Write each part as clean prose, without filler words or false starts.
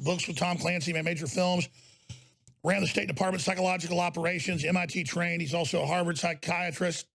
books with Tom Clancy, made major films, ran the State Department Psychological Operations, MIT trained. He's also a Harvard psychiatrist.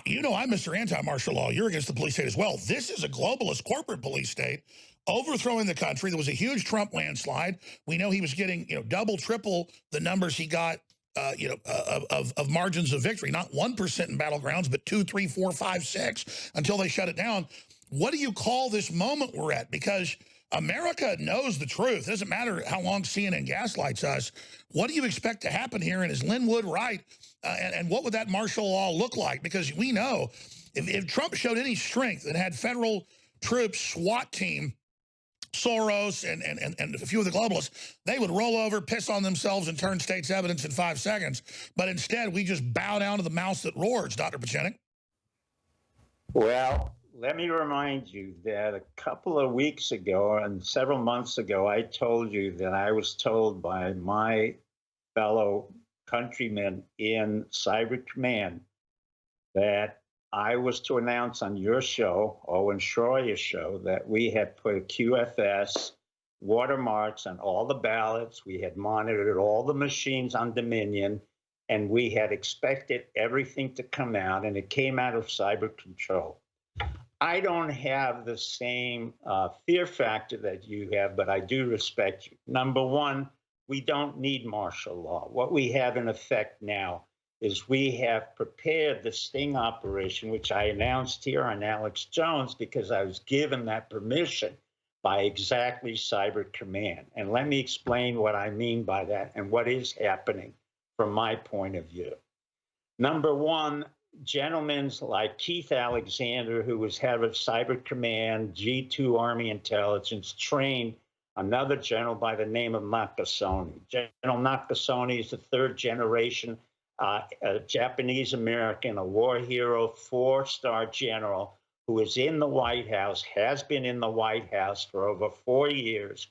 You know, I'm Mr. Anti-Martial Law. You're against the police state as well. This is a globalist corporate police state overthrowing the country. There was a huge Trump landslide. We know he was getting, double, triple the numbers he got, of margins of victory. Not 1% in battlegrounds, but 2, 3, 4, 5, 6 until they shut it down. What do you call this moment we're at? Because America knows the truth. It doesn't matter how long CNN gaslights us. What do you expect to happen here? And is Lin Wood right? And what would that martial law look like? Because we know if Trump showed any strength and had federal troops, SWAT team, Soros, and a few of the globalists, they would roll over, piss on themselves, and turn state's evidence in 5 seconds. But instead, we just bow down to the mouse that roars, Dr. Pieczenik. Well, let me remind you that a couple of weeks ago and several months ago, I told you that I was told by my fellow countrymen in Cyber Command that I was to announce on your show, Owen Schroyer's show, that we had put QFS watermarks on all the ballots. We had monitored all the machines on Dominion, and we had expected everything to come out, and it came out of cyber control. I don't have the same fear factor that you have, but I do respect you. Number one, we don't need martial law. What we have in effect now is we have prepared the sting operation, which I announced here on Alex Jones because I was given that permission by exactly Cyber Command. And let me explain what I mean by that and what is happening from my point of view. Number one, gentlemen like Keith Alexander, who was head of Cyber Command, G2 Army Intelligence, trained another general by the name of Nakasone. General Nakasone is the third generation a Japanese American, a war hero, 4-star general who is in the White House, has been in the White House for over 4 years,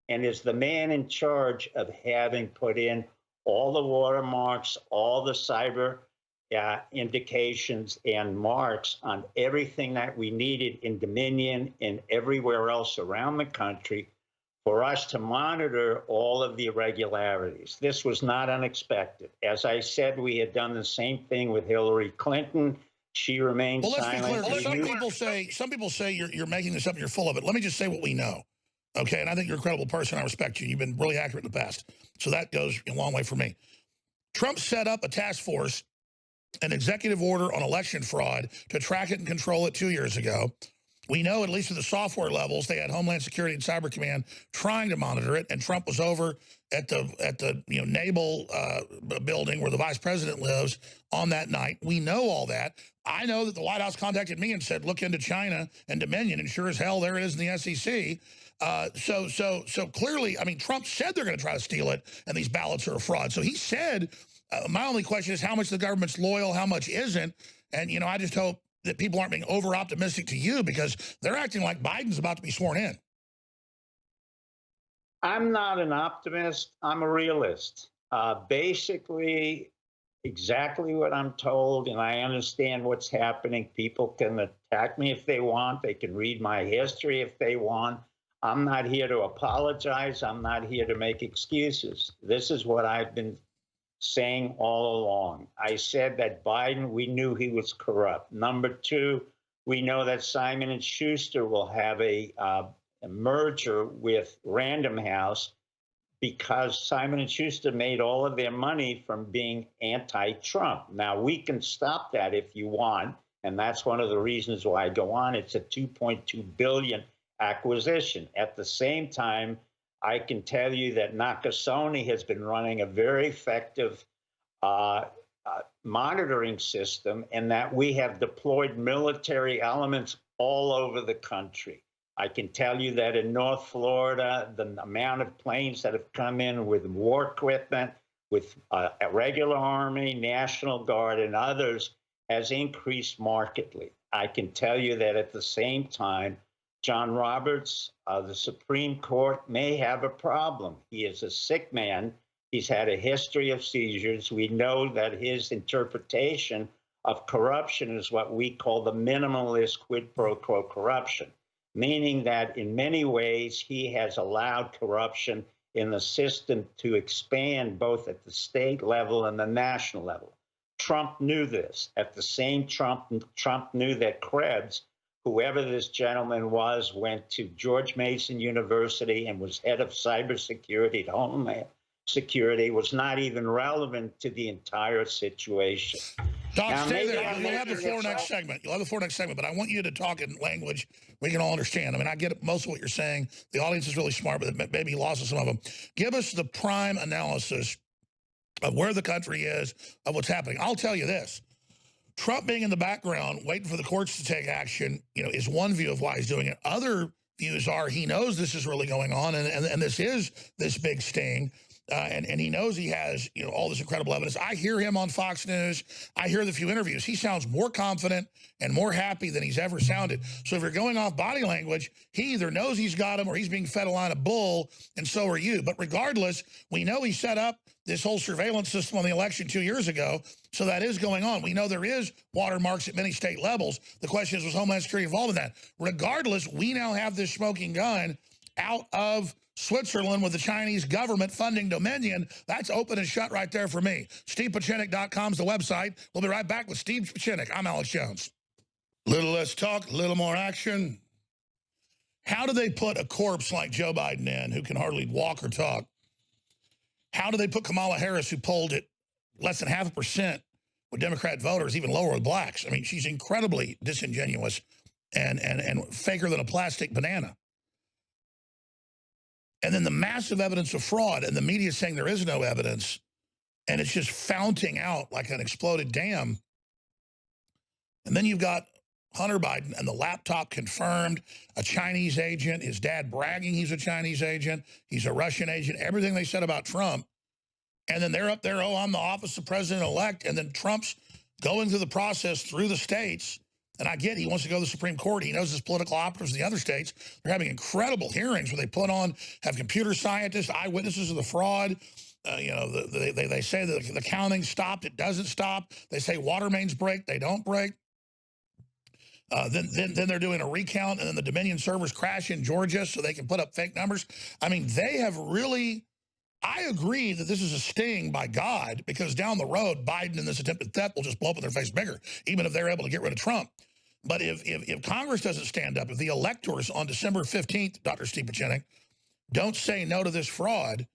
and is the man in charge of having put in all the watermarks, all the cyber indications and marks on everything that we needed in Dominion and everywhere else around the country for us to monitor all of the irregularities. This was not unexpected. As I said, we had done the same thing with Hillary Clinton. She remained silent. Let's be clear. Some people say you're making this up and you're full of it. Let me just say what we know. Okay, and I think you're a credible person. I respect you. You've been really accurate in the past. So that goes a long way for me. Trump set up a task force, an executive order on election fraud to track it and control it 2 years ago. We know, at least at the software levels, they had Homeland Security and Cyber Command trying to monitor it, and Trump was over at the Naval building where the vice president lives on that night. We know all that. I know that the White House contacted me and said, look into China and Dominion, and sure as hell there it is in the SEC. So clearly, I mean, Trump said they're going to try to steal it, and these ballots are a fraud. So he said, my only question is how much the government's loyal, how much isn't, and, I just hope that people aren't being over-optimistic to you because they're acting like Biden's about to be sworn in. I'm not an optimist. I'm a realist. Basically, exactly what I'm told, and I understand what's happening. People can attack me if they want. They can read my history if they want. I'm not here to apologize. I'm not here to make excuses. This is what I've been saying all along. I said that Biden, we knew he was corrupt. Number two, we know that Simon & Schuster will have a merger with Random House because Simon & Schuster made all of their money from being anti-Trump. Now, we can stop that if you want, and that's one of the reasons why I go on. It's a $2.2 billion acquisition. At the same time, I can tell you that Nakasone has been running a very effective monitoring system, and that we have deployed military elements all over the country. I can tell you that in North Florida, the amount of planes that have come in with war equipment, with a regular Army, National Guard, and others has increased markedly. I can tell you that at the same time, John Roberts, the Supreme Court, may have a problem. He is a sick man. He's had a history of seizures. We know that his interpretation of corruption is what we call the minimalist quid pro quo corruption. meaning that in many ways he has allowed corruption in the system to expand both at the state level and the national level. Trump knew this. At the same Trump knew that Krebs, whoever this gentleman was, went to George Mason University and was head of cybersecurity at Homeland Security, was not even relevant to the entire situation. Doc, Now, stay maybe there. I'm You'll have the making floor this next up. segment. You'll have the floor next segment, but I want you to talk in language we can all understand. I mean, I get most of what you're saying. The audience is really smart, but maybe he lost some of them. Give us the prime analysis of where the country is, of what's happening. I'll tell you this. Trump being in the background, waiting for the courts to take action, is one view of why he's doing it. Other views are he knows this is really going on, and this is this big sting. And he knows he has, all this incredible evidence. I hear him on Fox News. I hear the few interviews. He sounds more confident and more happy than he's ever sounded. So if you're going off body language, he either knows he's got him or he's being fed a line of bull, and so are you. But regardless, we know he set up this whole surveillance system on the election 2 years ago, so that is going on. We know there is watermarks at many state levels. The question is, was Homeland Security involved in that? Regardless, we now have this smoking gun out of Switzerland with the Chinese government funding Dominion. That's open and shut right there for me. StevePieczenik.com is the website. We'll be right back with Steve Pieczenik. I'm Alex Jones. Little less talk, little more action. How do they put a corpse like Joe Biden in, who can hardly walk or talk? How do they put Kamala Harris, who polled at less than 0.5% with Democrat voters, even lower with blacks? I mean, she's incredibly disingenuous and faker than a plastic banana. And then the massive evidence of fraud, and the media saying there is no evidence, and it's just founting out like an exploded dam. And then you've got Hunter Biden and the laptop confirmed, a Chinese agent, his dad bragging he's a Chinese agent, he's a Russian agent, everything they said about Trump. And then they're up there, oh, I'm the office of president-elect, and then Trump's going through the process through the states. And I get he wants to go to the Supreme Court. He knows his political operatives in the other states. They're having incredible hearings where they have computer scientists, eyewitnesses of the fraud. They say that the counting stopped. It doesn't stop. They say water mains break. They don't break. Then they're doing a recount, and then the Dominion servers crash in Georgia so they can put up fake numbers. I mean, they have really... I agree that this is a sting by God, because down the road, Biden and this attempted theft will just blow up in their face bigger, even if they're able to get rid of Trump. But if Congress doesn't stand up, if the electors on December 15th, Dr. Steve Pieczenik, don't say no to this fraud,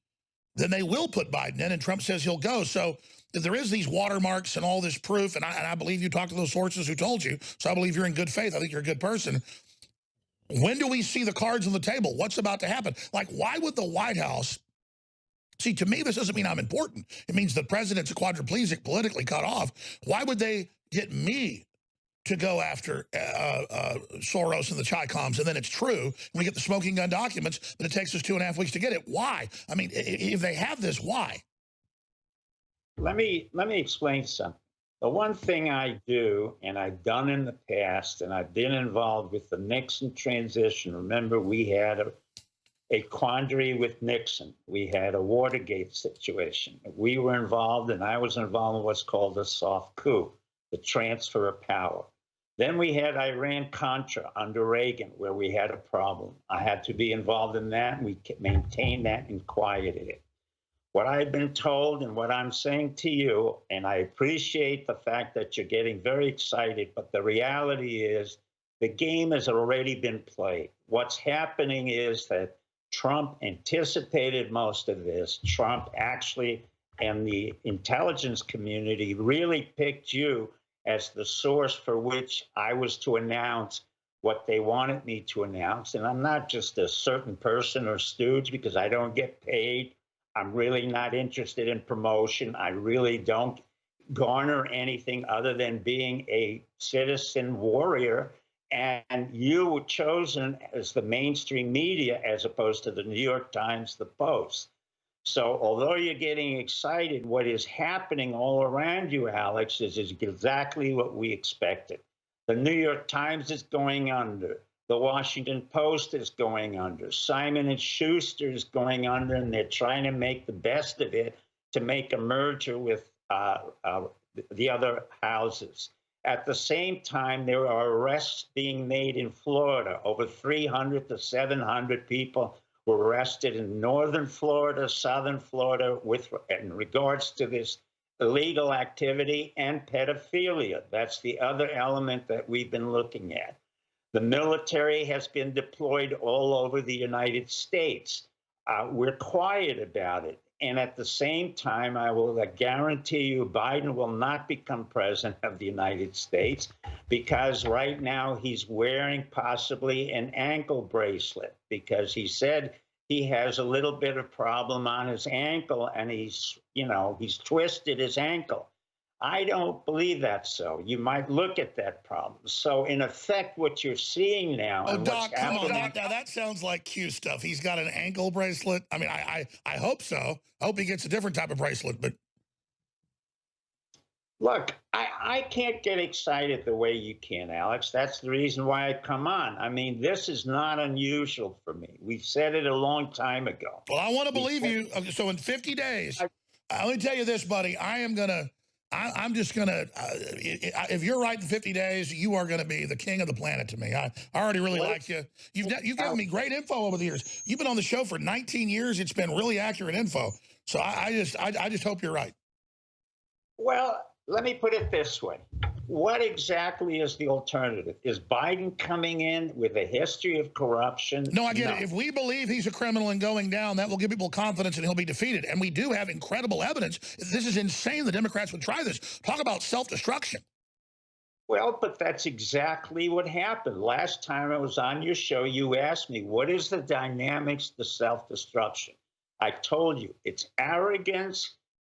then they will put Biden in, and Trump says he'll go. So if there is these watermarks and all this proof, and I believe you talked to those sources who told you, so I believe you're in good faith. I think you're a good person. When do we see the cards on the table? What's about to happen? Like, why would the White House... See, to me, this doesn't mean I'm important. It means the president's a quadriplegic, politically cut off. Why would they get me to go after Soros and the Chi-Coms, and then it's true, and we get the smoking gun documents, but it takes us 2.5 weeks to get it? Why? I mean, if they have this, why? Let me explain something. The one thing I do, and I've done in the past, and I've been involved with the Nixon transition. Remember, we had a quandary with Nixon. We had a Watergate situation. We were involved, and I was involved in what's called a soft coup, the transfer of power. Then we had Iran-Contra under Reagan, where we had a problem. I had to be involved in that, and we maintained that and quieted it. What I've been told and what I'm saying to you, and I appreciate the fact that you're getting very excited, but the reality is the game has already been played. What's happening is that Trump anticipated most of this. Trump actually, and the intelligence community really picked you as the source for which I was to announce what they wanted me to announce. And I'm not just a certain person or stooge, because I don't get paid. I'm really not interested in promotion. I really don't garner anything other than being a citizen warrior. And you were chosen as the mainstream media as opposed to the New York Times, the Post. So although you're getting excited, what is happening all around you, Alex, is exactly what we expected. The New York Times is going under. The Washington Post is going under. Simon & Schuster is going under, and they're trying to make the best of it to make a merger with the other houses. At the same time, there are arrests being made in Florida. Over 300 to 700 people were arrested in northern Florida, southern Florida, with in regards to this illegal activity and pedophilia. That's the other element that we've been looking at. The military has been deployed all over the United States. We're quiet about it. And at the same time, I will guarantee you Biden will not become president of the United States because right now he's wearing possibly an ankle bracelet because he said he has a little bit of problem on his ankle and he's twisted his ankle. I don't believe that so. You might look at that problem. So in effect, what you're seeing now. Oh, Doc, come on. Now that sounds like Q stuff. He's got an ankle bracelet. I mean, I hope so. I hope he gets a different type of bracelet, but. Look, I can't get excited the way you can, Alex. That's the reason why I come on. I mean, this is not unusual for me. We've said it a long time ago. Well, I want to believe you. Okay, so in 50 days, let me tell you this, buddy. I'm just going to, if you're right in 50 days, you are going to be the king of the planet to me. I already really like you. You've given me great info over the years. You've been on the show for 19 years. It's been really accurate info. So I just hope you're right. Well, let me put it this way. What exactly is the alternative? Is Biden coming in with a history of corruption? No, I get it. If we believe he's a criminal and going down, that will give people confidence and he'll be defeated. And we do have incredible evidence. This is insane. The Democrats would try this. Talk about self-destruction. Well, but that's exactly what happened. Last time I was on your show, you asked me, what is the dynamics to self-destruction? I told you, it's arrogance,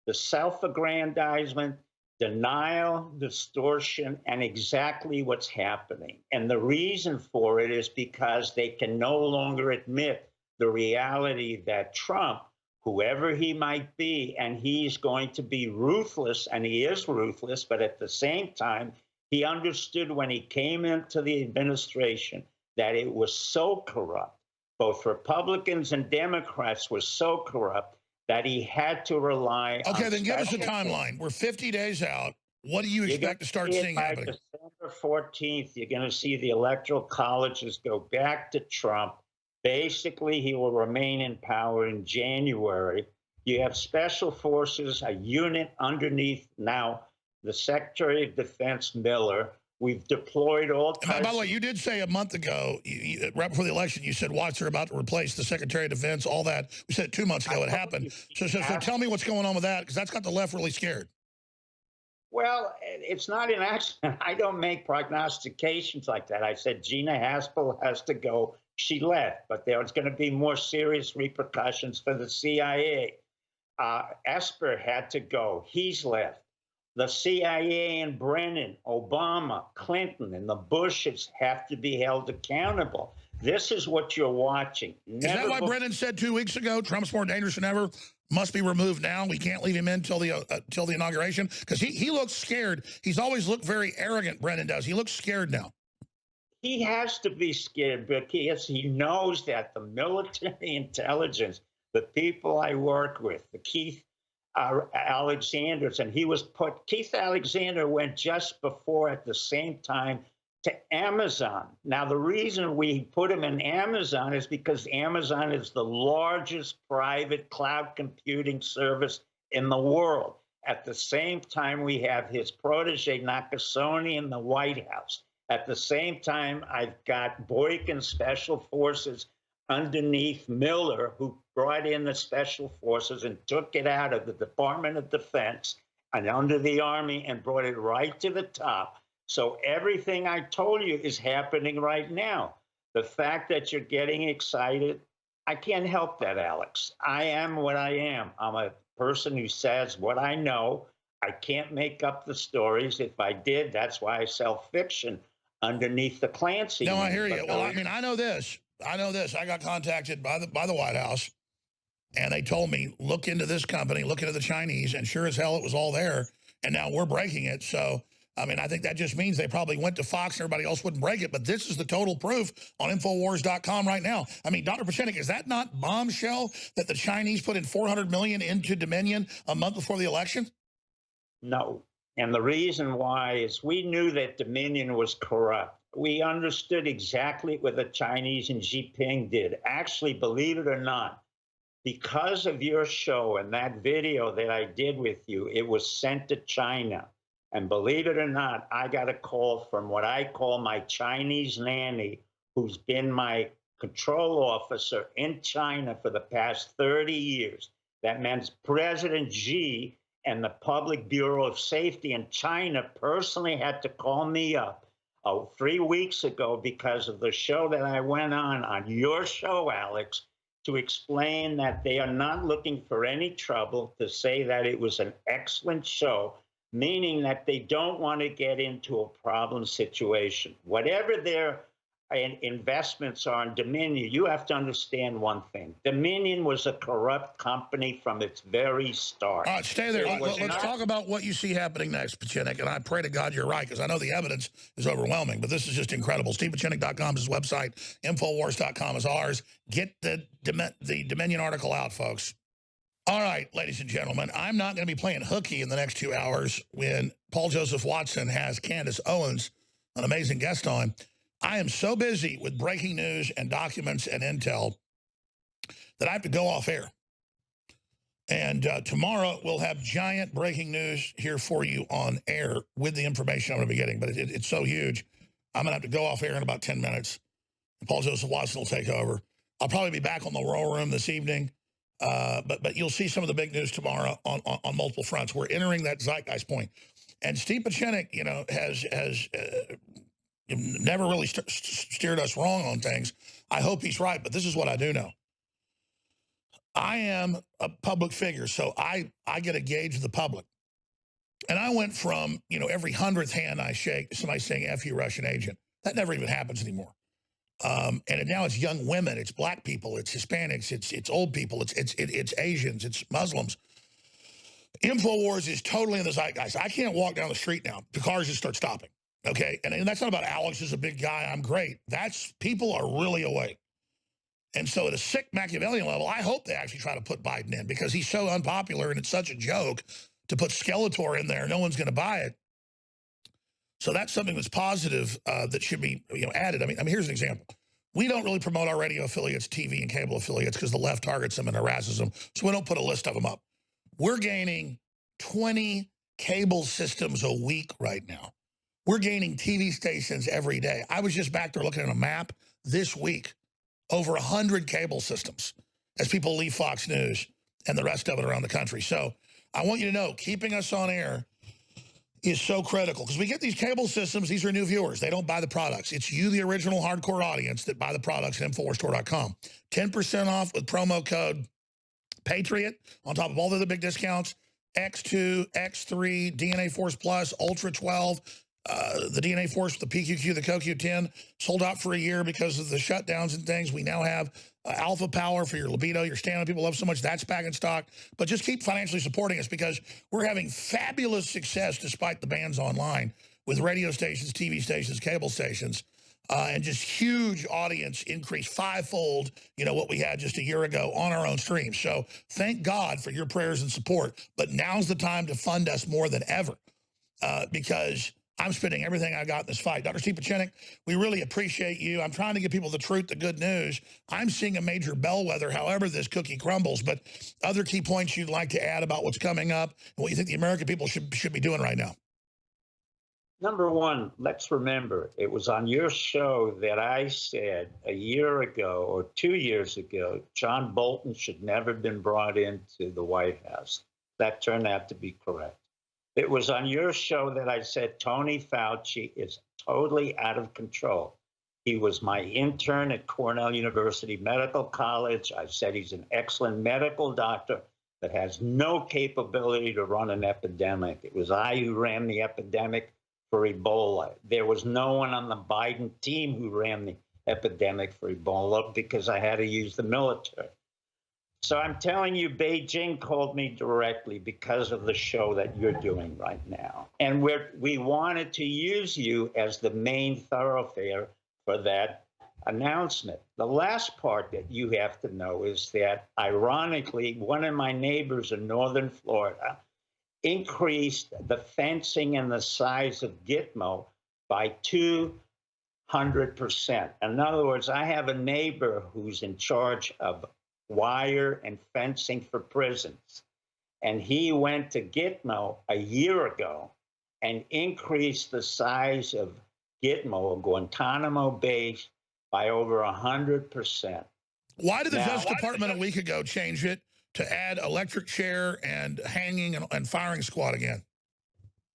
the self-aggrandizement, denial, distortion, and exactly what's happening. And the reason for it is because they can no longer admit the reality that Trump, whoever he might be, and he's going to be ruthless, and he is ruthless, but at the same time, he understood when he came into the administration that it was so corrupt, both Republicans and Democrats were so corrupt, that he had to rely on. Okay, then give us a timeline. We're 50 days out. What do you expect to start seeing happening? By December 14th, you're going to see the electoral colleges go back to Trump. Basically, he will remain in power in January. You have special forces, a unit underneath now the Secretary of Defense, Miller. We've deployed all types. By the way, you did say a month ago, right before the election, you said Watts are about to replace the Secretary of Defense, all that. We said 2 months ago it happened. So tell me what's going on with that, because that's got the left really scared. Well, it's not an accident. I don't make prognostications like that. I said Gina Haspel has to go. She left, but there's going to be more serious repercussions for the CIA. Esper had to go. He's left. The CIA and Brennan, Obama, Clinton, and the Bushes have to be held accountable. This is what you're watching. Is that why Brennan said 2 weeks ago, Trump's more dangerous than ever, must be removed now? We can't leave him in till the inauguration? Because he looks scared. He's always looked very arrogant, Brennan does. He looks scared now. He has to be scared because he knows that the military intelligence, the people I work with, the Keith Alexander's, and Keith Alexander went just before at the same time to Amazon. Now, the reason we put him in Amazon is because Amazon is the largest private cloud computing service in the world. At the same time, we have his protege, Nakasone, in the White House. At the same time, I've got Boykin Special Forces underneath Miller, who brought in the special forces and took it out of the Department of Defense and under the Army and brought it right to the top. So everything I told you is happening right now. The fact that you're getting excited, I can't help that, Alex. I am what I am. I'm a person who says what I know. I can't make up the stories. If I did, that's why I sell fiction underneath the Clancy. No, I hear you. Well, I mean, I know this. I got contacted by the White House, and they told me, look into this company, look into the Chinese, and sure as hell it was all there, and now we're breaking it. So, I mean, I think that just means they probably went to Fox and everybody else wouldn't break it, but this is the total proof on Infowars.com right now. I mean, Dr. Pieczenik, is that not bombshell that the Chinese put in $400 million into Dominion a month before the election? No, And the reason why is we knew that Dominion was corrupt. We understood exactly what the Chinese and Jinping did. Actually, believe it or not, because of your show and that video that I did with you, it was sent to China. And believe it or not, I got a call from what I call my Chinese nanny, who's been my control officer in China for the past 30 years. That means President Xi and the Public Bureau of Safety in China personally had to call me up 3 weeks ago because of the show that I went on your show, Alex, to explain that they are not looking for any trouble, to say that it was an excellent show, meaning that they don't want to get into a problem situation. Whatever their investments are in Dominion, you have to understand one thing. Dominion was a corrupt company from its very start. All right, stay there. Let's talk about what you see happening next, Pieczenik, and I pray to God you're right, because I know the evidence is overwhelming, but this is just incredible. StevePieczenik.com is his website. Infowars.com is ours. Get the Dominion article out, folks. All right, ladies and gentlemen, I'm not going to be playing hooky in the next 2 hours when Paul Joseph Watson has Candace Owens, an amazing guest on. I am so busy with breaking news and documents and intel that I have to go off air. And tomorrow we'll have giant breaking news here for you on air with the information I'm going to be getting. But it's so huge, I'm going to have to go off air in about 10 minutes. And Paul Joseph Watson will take over. I'll probably be back on the War Room this evening. But you'll see some of the big news tomorrow on multiple fronts. We're entering that zeitgeist point. And Steve Pieczenik, you know, has never really steered us wrong on things. I hope he's right, but this is what I do know. I am a public figure, so I get a gauge of the public. And I went from, you know, every 100th hand I shake to somebody saying, F you, Russian agent. That never even happens anymore. And now it's young women, it's black people, it's Hispanics, it's old people, it's Asians, it's Muslims. InfoWars is totally in the zeitgeist. I can't walk down the street now. The cars just start stopping. Okay, and that's not about Alex is a big guy, I'm great. That's, people are really awake. And so at a sick Machiavellian level, I hope they actually try to put Biden in, because he's so unpopular and it's such a joke to put Skeletor in there. No one's going to buy it. So that's something that's positive that should be, you know, added. I mean, here's an example. We don't really promote our radio affiliates, TV and cable affiliates, because the left targets them and harasses them. So we don't put a list of them up. We're gaining 20 cable systems a week right now. We're gaining TV stations every day. I was just back there looking at a map this week. Over 100 cable systems as people leave Fox News and the rest of it around the country. So I want you to know, keeping us on air is so critical, because we get these cable systems. These are new viewers. They don't buy the products. It's you, the original hardcore audience, that buy the products at InfoWarsStore.com. 10% off with promo code Patriot on top of all the other big discounts. X2, X3, DNA Force Plus, Ultra 12, the DNA Force, the PQQ, the CoQ10, sold out for a year because of the shutdowns and things. We now have Alpha Power for your libido, your stamina. People love so much. That's back in stock. But just keep financially supporting us, because we're having fabulous success despite the bans online with radio stations, TV stations, cable stations, and just huge audience increase, fivefold, you know, what we had just a year ago on our own streams. So thank God for your prayers and support. But now's the time to fund us more than ever, because I'm spending everything I got in this fight. Dr. Steve Pieczenik, we really appreciate you. I'm trying to give people the truth, the good news. I'm seeing a major bellwether, however this cookie crumbles. But other key points you'd like to add about what's coming up and what you think the American people should be doing right now? Number one, let's remember, it was on your show that I said a year ago or 2 years ago, John Bolton should never have been brought into the White House. That turned out to be correct. It was on your show that I said Tony Fauci is totally out of control. He was my intern at Cornell University Medical College. I said he's an excellent medical doctor that has no capability to run an epidemic. It was I who ran the epidemic for Ebola. There was no one on the Biden team who ran the epidemic for Ebola, because I had to use the military. So I'm telling you, Beijing called me directly because of the show that you're doing right now. And we wanted to use you as the main thoroughfare for that announcement. The last part that you have to know is that, ironically, one of my neighbors in northern Florida increased the fencing and the size of Gitmo by 200%. In other words, I have a neighbor who's in charge of wire and fencing for prisons. And he went to Gitmo a year ago and increased the size of Gitmo, Guantanamo Bay, by over 100%. Why did the Justice Department a week ago change it to add electric chair and hanging and firing squad again?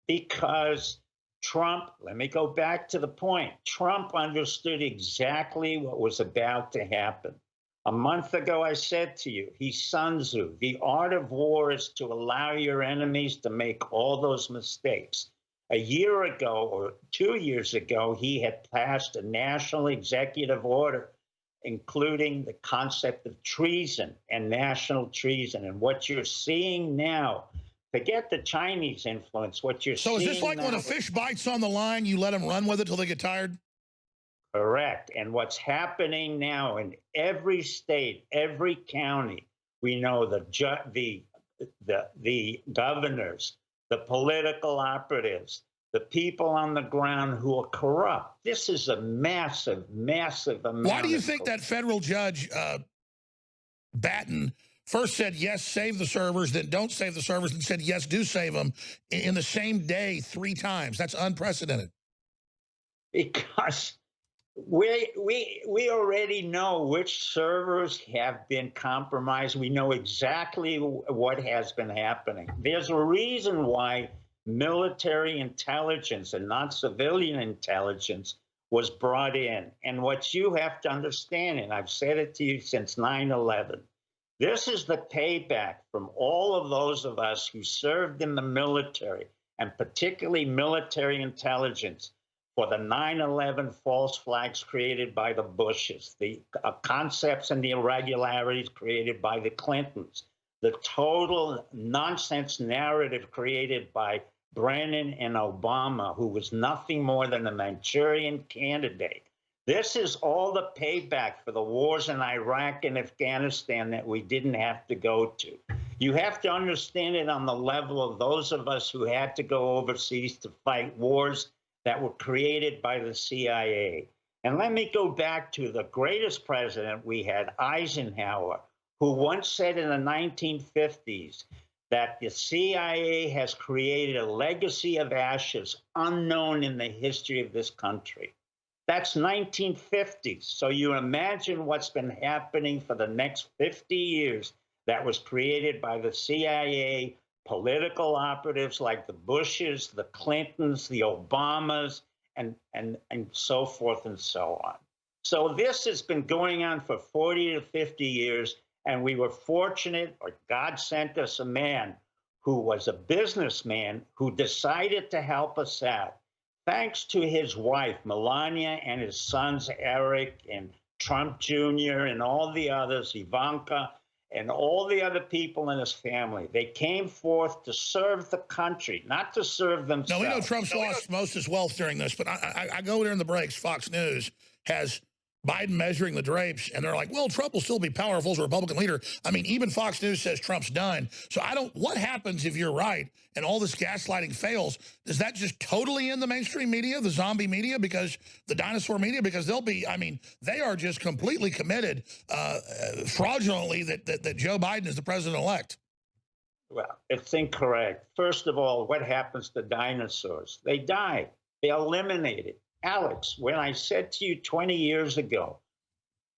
Because Trump, let me go back to the point. Trump understood exactly what was about to happen. A month ago, I said to you, he's Sun Tzu. The art of war is to allow your enemies to make all those mistakes. A year ago or 2 years ago, he had passed a national executive order, including the concept of treason and national treason. And what you're seeing now, forget the Chinese influence, what you're seeing. So is this like when a fish bites on the line, you let them run with it till they get tired? Correct. And what's happening now in every state, every county, we know the governors, the political operatives, the people on the ground who are corrupt. This is a massive, massive amount. Why do you think that federal judge, Batten, first said, yes, save the servers, then don't save the servers, and said, yes, do save them in the same day 3 times? That's unprecedented. Because we already know which servers have been compromised. We know exactly what has been happening. There's a reason why military intelligence and not civilian intelligence was brought in. And what you have to understand, and I've said it to you since 9/11, this is the payback from all of those of us who served in the military, and particularly military intelligence, for the 9/11 false flags created by the Bushes, the concepts and the irregularities created by the Clintons, the total nonsense narrative created by Brennan and Obama, who was nothing more than a Manchurian candidate. This is all the payback for the wars in Iraq and Afghanistan that we didn't have to go to. You have to understand it on the level of those of us who had to go overseas to fight wars that were created by the CIA. And let me go back to the greatest president we had, Eisenhower, who once said in the 1950s that the CIA has created a legacy of ashes unknown in the history of this country. That's 1950s. So you imagine what's been happening for the next 50 years that was created by the CIA, political operatives like the Bushes, the Clintons, the Obamas, and so forth and so on. So this has been going on for 40 to 50 years, and we were fortunate, or God sent us a man who was a businessman who decided to help us out. Thanks to his wife, Melania, and his sons, Eric and Trump Jr., and all the others, Ivanka, and all the other people in his family. They came forth to serve the country, not to serve themselves. Now, we know Trump's lost most of his wealth during this, but I go during the breaks. Fox News has Biden measuring the drapes, and they're like, well, Trump will still be powerful as a Republican leader. I mean, even Fox News says Trump's done. So what happens if you're right and all this gaslighting fails? Does that just totally end the mainstream media, the zombie media, because the dinosaur media? Because they'll be, I mean, they are just completely committed fraudulently that Joe Biden is the president-elect. Well, it's incorrect. First of all, what happens to dinosaurs? They die. They're eliminated. Alex, when I said to you 20 years ago,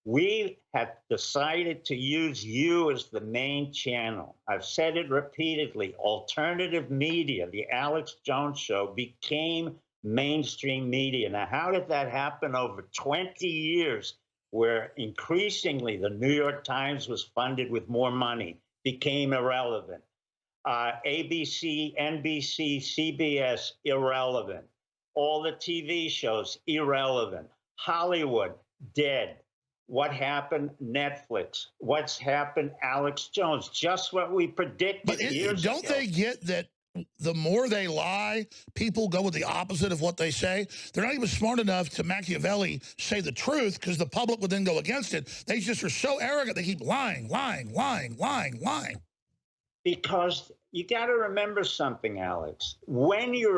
we had decided to use you as the main channel. I've said it repeatedly. Alternative media, the Alex Jones Show, became mainstream media. Now, how did that happen over 20 years, where increasingly the New York Times was funded with more money, became irrelevant? ABC, NBC, CBS, irrelevant. All the TV shows, irrelevant. Hollywood, dead. What happened? Netflix. What's happened? Alex Jones. Just what we predicted. But don't they get that the more they lie, people go with the opposite of what they say? They're not even smart enough to Machiavelli say the truth, because the public would then go against it. They just are so arrogant, they keep lying, lying, lying, lying, lying. Because you got to remember something, Alex. When you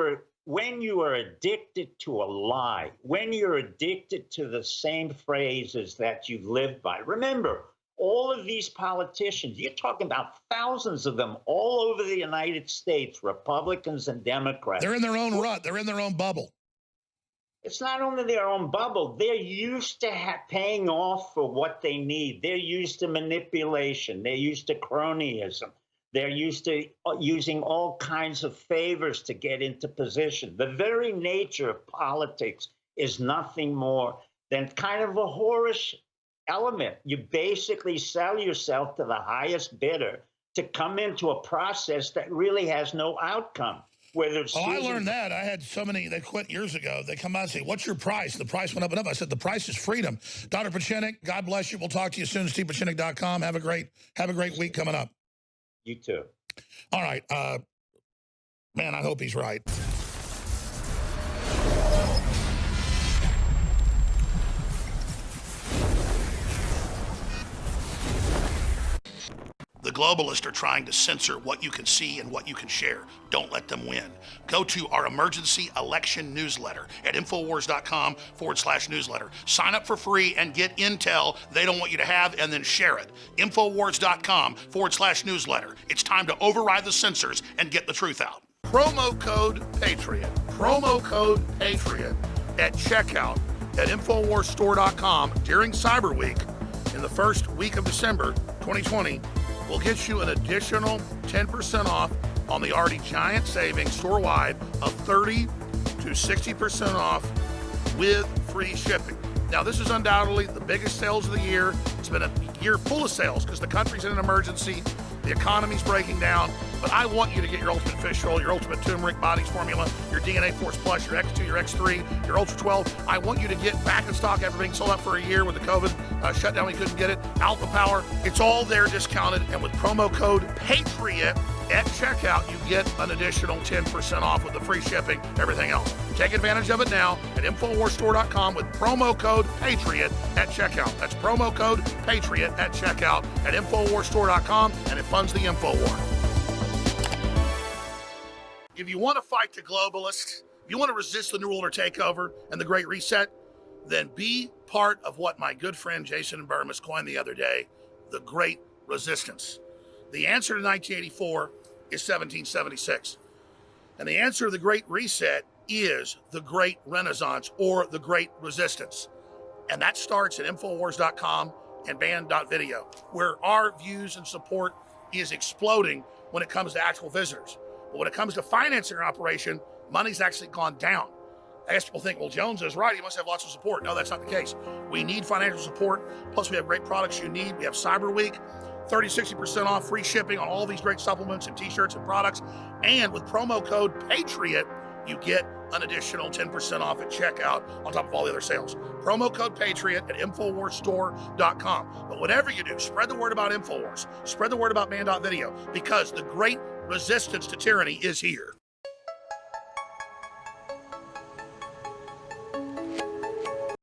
are addicted to a lie, when you're addicted to the same phrases that you live by, remember, all of these politicians, you're talking about thousands of them all over the United States, Republicans and Democrats. They're in their own rut. They're in their own bubble. It's not only their own bubble. They're used to paying off for what they need. They're used to manipulation. They're used to cronyism. They're used to using all kinds of favors to get into position. The very nature of politics is nothing more than kind of a whorish element. You basically sell yourself to the highest bidder to come into a process that really has no outcome. Whether it's I learned that. I had so many, they quit years ago. They come out and say, what's your price? The price went up and up. I said, the price is freedom. Dr. Pieczenik, God bless you. We'll talk to you soon. StevePieczenik.com. Have a great week coming up. You too. All right. Man, I hope he's right. The globalists are trying to censor what you can see and what you can share. Don't let them win. Go to our emergency election newsletter at Infowars.com/newsletter. Sign up for free and get intel they don't want you to have, and then share it. Infowars.com/newsletter. It's time to override the censors and get the truth out. Promo code Patriot. Promo code Patriot at checkout at InfoWarsStore.com during Cyber Week in the first week of December 2020. Will get you an additional 10% off on the already giant savings store-wide of 30 to 60% off with free shipping. Now, this is undoubtedly the biggest sales of the year. It's been a year full of sales because the country's in an emergency. The economy's breaking down. But I want you to get your Ultimate Fish Oil, your Ultimate Turmeric Bodies Formula, your DNA Force Plus, your X2, your X3, your Ultra 12. I want you to get back in stock after being sold out for a year with the COVID shutdown. We couldn't get it. Alpha Power. It's all there discounted. And with promo code PATRIOT at checkout, you get an additional 10% off with the free shipping, everything else. Take advantage of it now at InfoWarsStore.com with promo code PATRIOT at checkout. That's promo code PATRIOT at checkout at InfoWarsStore.com, and it funds the InfoWar. If you want to fight the globalists, if you want to resist the New World Order takeover and the Great Reset, then be part of what my good friend Jason Burmis coined the other day, the Great Resistance. The answer to 1984 is 1776. And the answer to the Great Reset is the Great Renaissance or the Great Resistance. And that starts at Infowars.com and Band.video, where our views and support is exploding when it comes to actual visitors. But when it comes to financing our operation, money's actually gone down. I guess people think, well, Jones is right. He must have lots of support. No, that's not the case. We need financial support. Plus, we have great products you need. We have Cyber Week, 30, 60% off, free shipping on all these great supplements and t-shirts and products. And with promo code PATRIOT, you get an additional 10% off at checkout on top of all the other sales. Promo code PATRIOT at InfoWarsStore.com. But whatever you do, spread the word about InfoWars. Spread the word about Man.video, because the Great Resistance to tyranny is here.